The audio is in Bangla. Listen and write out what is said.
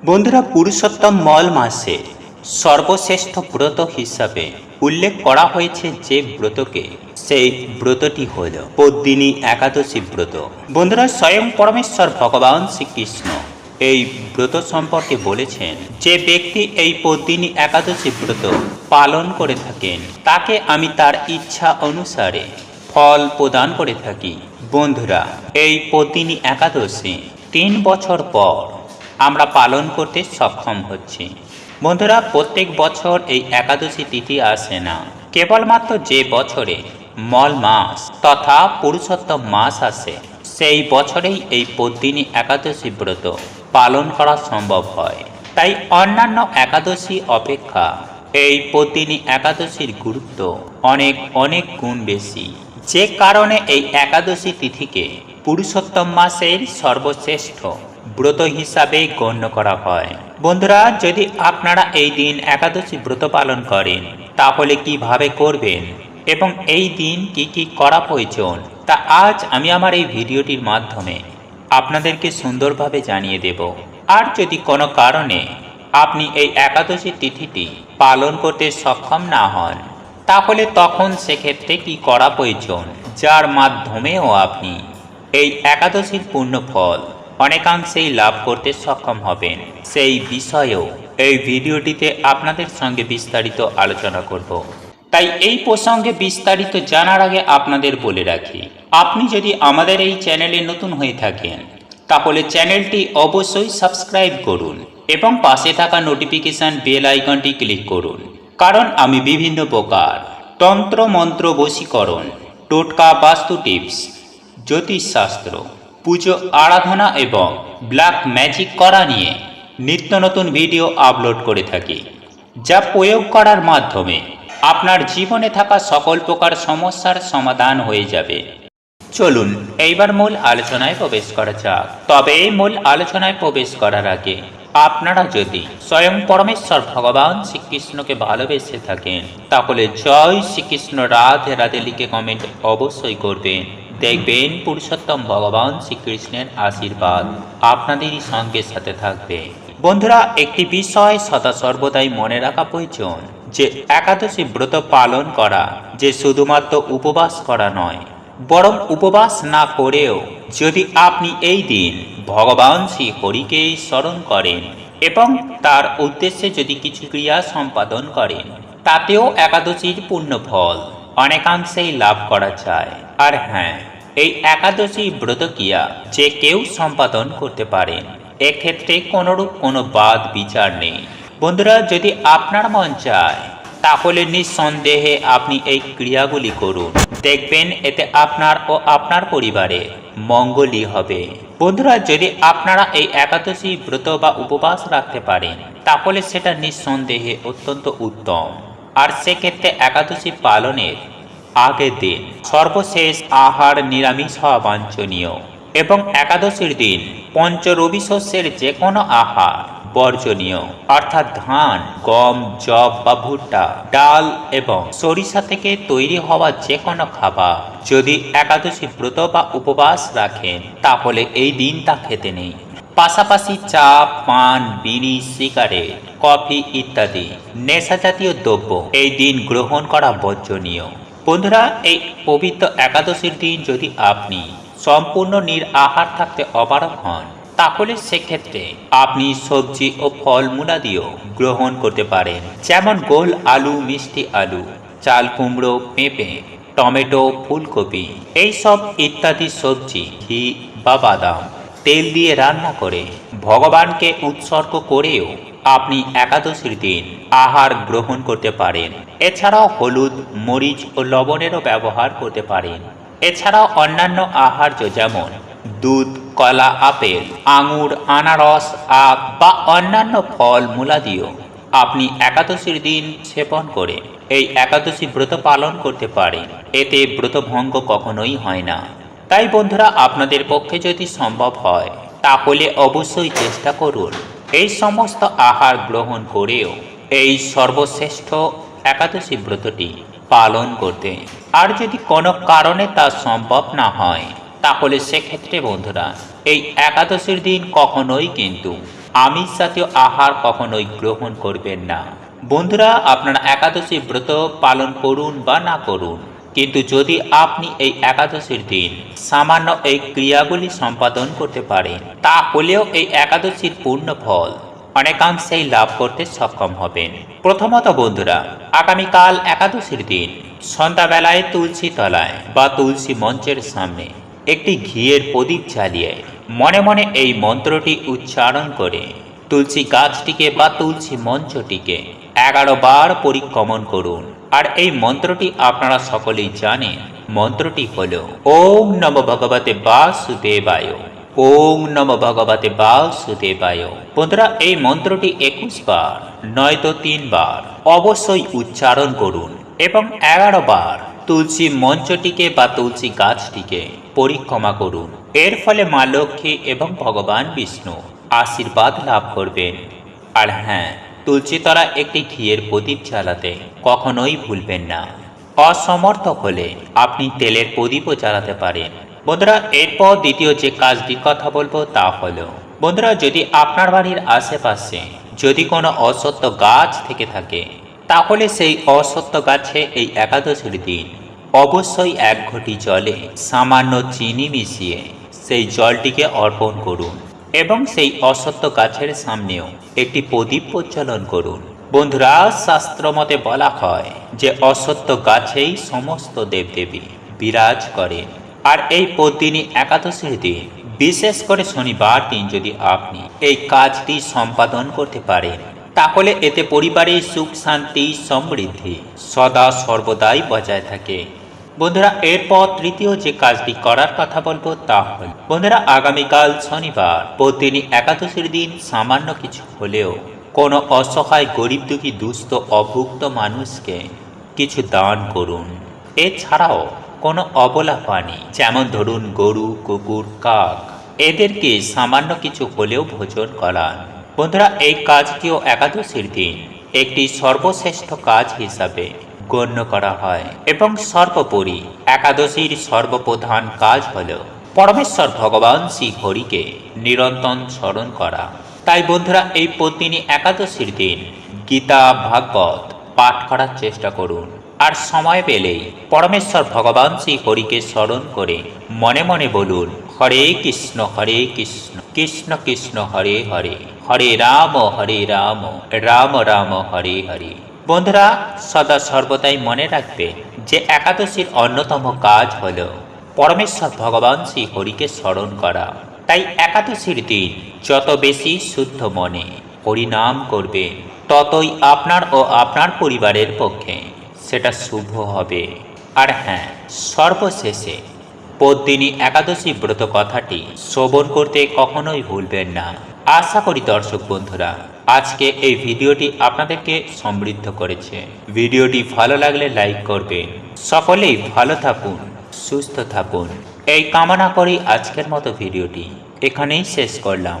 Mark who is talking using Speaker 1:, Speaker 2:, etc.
Speaker 1: বন্ধুরা, পুরুষোত্তম মল মাসে সর্বশ্রেষ্ঠ ব্রত হিসাবে উল্লেখ করা হয়েছে যে ব্রতকে, সেই ব্রতটি হল পদ্মিনী একাদশী ব্রত। বন্ধুরা, স্বয়ং পরমেশ্বর ভগবান শ্রীকৃষ্ণ এই ব্রত সম্পর্কে বলেছেন, যে ব্যক্তি এই পদ্মিনী একাদশী ব্রত পালন করে থাকেন তাকে আমি তার ইচ্ছা অনুসারে ফল প্রদান করে থাকি। বন্ধুরা, এই পদ্মিনী একাদশী 3 বছর পর আমরা পালন করতে সক্ষম হচ্ছি। বন্ধুরা, প্রত্যেক বছর এই একাদশী তিথি আসে না, কেবলমাত্র যে বছরে মল মাস তথা পুরুষোত্তম মাস আসে সেই বছরেই এই পদ্মিনী একাদশী ব্রত পালন করা সম্ভব হয়। তাই অন্যান্য একাদশী অপেক্ষা এই পদ্মিনী একাদশীর গুরুত্ব অনেক অনেক গুণ বেশি, যে কারণে এই একাদশী তিথিকে পুরুষোত্তম মাসের সর্বশ্রেষ্ঠ ব্রত হিসাবে গণ্য করা হয়। বন্ধুরা, যদি আপনারা এই দিন একাদশী ব্রত পালন করেন তাহলে কিভাবে করবেন এবং এই দিন কি কি করা প্রয়োজন তা আজ আমি আমার এই ভিডিওটির মাধ্যমে আপনাদেরকে সুন্দরভাবে জানিয়ে দেব। আর যদি কোনো কারণে আপনি এই একাদশী তিথিটি পালন করতে সক্ষম না হন তাহলে তখন সেক্ষেত্রে কি করা প্রয়োজন, যার মাধ্যমেও আপনি এই একাদশীর পূর্ণ ফল অনেকাংশেই লাভ করতে সক্ষম হবেন, সেই বিষয়েও এই ভিডিওটিতে আপনাদের সঙ্গে বিস্তারিত আলোচনা করব। তাই এই প্রসঙ্গে বিস্তারিত জানার আগে আপনাদের বলে রাখি, আপনি যদি আমাদের এই চ্যানেলে নতুন হয়ে থাকেন তাহলে চ্যানেলটি অবশ্যই সাবস্ক্রাইব করুন এবং পাশে থাকা নোটিফিকেশন বেল আইকনটি ক্লিক করুন, কারণ আমি বিভিন্ন প্রকার তন্ত্র মন্ত্র বশীকরণ, টোটকা, বাস্তু টিপস, জ্যোতিষশাস্ত্র, পুজো আরাধনা এবং ব্ল্যাক ম্যাজিক করা নিয়ে নিত্য নতুন ভিডিও আপলোড করে থাকি, যা প্রয়োগ করার মাধ্যমে আপনার জীবনে থাকা সকল প্রকার সমস্যার সমাধান হয়ে যাবে। চলুন এইবার মূল আলোচনায় প্রবেশ করা যাক। তবে এই মূল আলোচনায় প্রবেশ করার আগে আপনারা যদি স্বয়ং পরমেশ্বর ভগবান শ্রীকৃষ্ণকে ভালোবেসে থাকেন তাহলে জয় শ্রীকৃষ্ণ রাধে রাধে লিখে কমেন্ট অবশ্যই করবেন। দেখবেন পুরুষোত্তম ভগবান শ্রীকৃষ্ণের আশীর্বাদ আপনাদেরই সঙ্গে সাথে থাকবে। বন্ধুরা, একটি বিষয় সদা সর্বদাই মনে রাখা প্রয়োজন, যে একাদশী ব্রত পালন করা যে শুধুমাত্র উপবাস করা নয়, বরং উপবাস না করেও যদি আপনি এই দিন ভগবান শ্রী হরিকে স্মরণ করেন এবং তার উদ্দেশ্যে যদি কিছু ক্রিয়া সম্পাদন করেন, তাতেও একাদশীর পূর্ণ ফল অনেকাংশেই লাভ করা যায়। আর হ্যাঁ, এই একাদশী ব্রত ক্রিয়া যে কেউ সম্পাদন করতে পারেন, এক্ষেত্রে কোনোরূপ কোনো বাদ বিচার নেই। বন্ধুরা, যদি আপনার মন চায় তাহলে নিঃসন্দেহে আপনি এই ক্রিয়াগুলি করুন, দেখবেন এতে আপনার ও আপনার পরিবারে মঙ্গলই হবে। বন্ধুরা, যদি আপনারা এই একাদশী ব্রত বা উপবাস রাখতে পারেন তাহলে সেটা নিঃসন্দেহে অত্যন্ত উত্তম। আর সেক্ষেত্রে একাদশী পালনের আগের দিন সর্বশেষ আহার নিরামিষ হওয়া বাঞ্ছনীয় এবং একাদশীর দিন পঞ্চরবি শস্যের যে কোনো আহার বর্জনীয়, অর্থাৎ ধান, গম, যব বা ভুট্টা, ডাল এবং সরিষা থেকে তৈরি হওয়া যে কোনো খাবার যদি একাদশী ব্রত বা উপবাস রাখেন তাহলে এই দিন তা খেতে নেই। পাশাপাশি চা, পান, বিড়ি, সিগারেট, কফি ইত্যাদি নেশা জাতীয় দ্রব্য এই দিন গ্রহণ করা বর্জনীয়। বন্ধুরা, এই পবিত্র একাদশীর দিন যদি আপনি সম্পূর্ণ নিরাহার থাকতে অপারগ হন তাহলে সেক্ষেত্রে আপনি সবজি ও ফলমূলাদিও গ্রহণ করতে পারেন, যেমন গোল আলু, মিষ্টি আলু, চাল কুমড়ো, পেঁপে, টমেটো, ফুলকপি এইসব ইত্যাদি সবজি ঘি বা বাদাম তেল দিয়ে রান্না করে ভগবানকে উৎসর্গ করেও আপনি একাদশীর দিন আহার গ্রহণ করতে পারেন। এছাড়াও হলুদ, মরিচ ও লবণেরও ব্যবহার করতে পারেন। এছাড়াও অন্যান্য আহার্য যেমন দুধ, কলা, আপেল, আঙুর, আনারস, আখ বা অন্যান্য ফল মূলাদিও আপনি একাদশীর দিন সেবন করে এই একাদশী ব্রত পালন করতে পারেন। এতে ব্রতভঙ্গ কখনোই হয় না। তাই বন্ধুরা, আপনাদের পক্ষে যদি সম্ভব হয় তাহলে অবশ্যই চেষ্টা করুন এই সমস্ত আহার গ্রহণ করেও এই সর্বশ্রেষ্ঠ একাদশী ব্রতটি পালন করতে। আর যদি কোনো কারণে তা সম্ভব না হয় তাহলে সেক্ষেত্রে বন্ধুরা এই একাদশীর দিন কখনোই কিন্তু আমিষ জাতীয় আহার কখনোই গ্রহণ করবেন না। বন্ধুরা, আপনারা একাদশী ব্রত পালন করুন বা না করুন, কিন্তু যদি আপনি এই একাদশীর দিন সামান্য এই ক্রিয়াগুলি সম্পাদন করতে পারেন, তাহলেও এই একাদশীর পূর্ণ ফল অনেকাংশেই লাভ করতে সক্ষম হবেন। প্রথমত বন্ধুরা, আগামীকাল একাদশীর দিন সন্ধ্যাবেলায় তুলসী তলায় বা তুলসী মঞ্চের সামনে একটি ঘিয়ের প্রদীপ জ্বালিয়ে মনে মনে এই মন্ত্রটি উচ্চারণ করে তুলসী গাছটিকে বা তুলসী মঞ্চটিকে 11 বার পরিক্রমণ করুন। আর এই মন্ত্রটি আপনারা সকলেই জানেন। মন্ত্রটি হল ওম নমো ভগবতে বাসুদেবায়, ওম নমো ভগবতে বাসুদেবায়। বন্ধুরা, এই মন্ত্রটি 21 বার নয়তো 3 বার অবশ্যই উচ্চারণ করুন এবং 11 বার তুলসী মঞ্চটিকে বা তুলসী গাছটিকে পরিক্রমা করুন। এর ফলে মা লক্ষ্মী এবং ভগবান বিষ্ণু আশীর্বাদ লাভ করবেন। আর হ্যাঁ, তুলসী তলা একটি ঘিয়ের প্রদীপ জ্বালাতে কখনোই ভুলবেন না। অসমর্থ হলে আপনি তেলের প্রদীপও জ্বালাতে পারেন। বন্ধুরা, এরপর দ্বিতীয় যে কাজটির কথা বলবো তা হলো, বন্ধুরা, যদি আপনার বাড়ির আশেপাশে যদি কোনো অশ্বত্থ গাছ থেকে থাকে, তাহলে সেই অশ্বত্থ গাছে এই একাদশীর দিন অবশ্যই 1 ঘটি জলে সামান্য চিনি মিশিয়ে সেই জলটিকে অর্পণ করুন এবং সেই অশ্বত্থ গাছের সামনেও একটি প্রদীপ প্রজ্বলন করুন। বন্ধুরা, শাস্ত্র মতে বলা হয় যে অশ্বত্থ গাছেই সমস্ত দেবদেবী বিরাজ করেন। আর এই পদ্মিনী একাদশীর দিন, বিশেষ করে শনিবার দিন যদি আপনি এই কাজটি সম্পাদন করতে পারেন, তাহলে এতে পরিবারের সুখ শান্তি সমৃদ্ধি সদা সর্বদাই বজায় থাকে। বন্ধুরা, এরপর তৃতীয় যে কাজটি করার কথা বলবো তা হল, বন্ধুরা, আগামীকাল শনিবার পদ্মিনী একাদশীর দিন সামান্য কিছু হলেও কোনো অসহায় গরিব দুঃখী দুস্থ অভুক্ত মানুষকে কিছু দান করুন। এছাড়াও কোনো অবলা প্রাণী, যেমন ধরুন গরু, কুকুর, কাক, এদেরকে সামান্য কিছু হলেও ভোজন করান। বন্ধুরা, এই কাজটিও একাদশীর দিন একটি সর্বশ্রেষ্ঠ কাজ হিসাবে গণ্য করা হয় এবং সর্বোপরি একাদশীর সর্বপ্রধান কাজ হল পরমেশ্বর ভগবান শ্রী হরিকে নিরন্তর স্মরণ করা। তাই বন্ধুরা, এই পদ্মিনী একাদশীর দিন গীতা ভাগবত পাঠ করার চেষ্টা করুন। আর সময় পেলেই পরমেশ্বর ভগবান শ্রী হরিকে স্মরণ করে মনে মনে বলুন, হরে কৃষ্ণ কৃষ্ণ কৃষ্ণ হরে হরে, হরে রাম রাম রাম হরে হরে। বন্ধুরা, সদা সর্বদাই মনে রাখবে যে একাদশীর অন্যতম কাজ হল পরমেশ্বর ভগবান শ্রী হরিকে স্মরণ করা। তাই একাদশীর দিন যত বেশি শুদ্ধ মনে হরিনাম করবে, ততই আপনার ও আপনার পরিবারের পক্ষে সেটা শুভ হবে। আর হ্যাঁ, সর্বশেষে পদ্মিনী একাদশী ব্রত কথাটি শ্রবণ করতে কখনোই ভুলবেন না। আশা করি দর্শক বন্ধুরা, আজকে এই ভিডিওটি আপনাদেরকে সমৃদ্ধ করেছে। ভিডিওটি ভালো লাগলে লাইক করবেন। সকলেই ভালো থাকুন, সুস্থ থাকুন, এই কামনা করি আজকের মতো ভিডিওটি এখানেই শেষ করলাম।